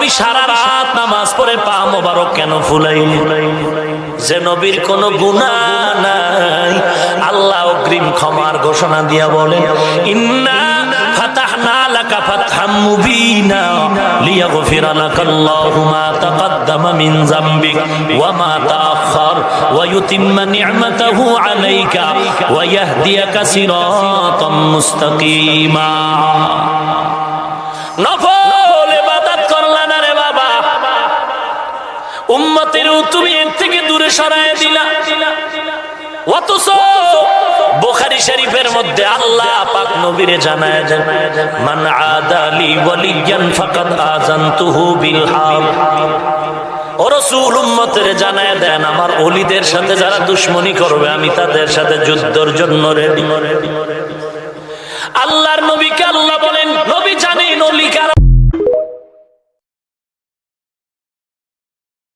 নবী সারা রাত নামাজ পড়ে পা মোবারক কেন ফুলাইলেন? যে নবীর কোনো গুনাহ নাই, আল্লাহ অগ্রিম ক্ষমার ঘোষণা দিয়া বলে, ইন্না ফাতাহনা লাকা ফাতহাম মুবিনা লিয়াগফিরা লাকাল্লাহু মা তাকাদ্দামা মিন যামবিক ওয়া মা তাআখার ওয়া ইউতিম্মা নি'মাতাহু আলাইকা ওয়া ইয়াহদিয়াকা সিরাতাম মুস্তাকিমা। নফল ইবাদত করলা না রে বাবা, উম্মতের তুমি এর থেকে দূরে সরায় দিলা। অথচ বুখারী শরীফের মধ্যে আল্লাহ পাক নবীরে জানায় দেন, মান আদালি ওয়ালিয়ান ফাকাদ আযানতুহু বিল হারব। ও রাসূল, উম্মতের জানায় দেন, আমার ওলিদের সাথে যারা দুশমনি করবে আমি তাদের সাথে যুদ্ধের জন্য রেডি। আল্লাহর নবীকে আল্লাহ বলেন, নবী জানেন ওলি কারা।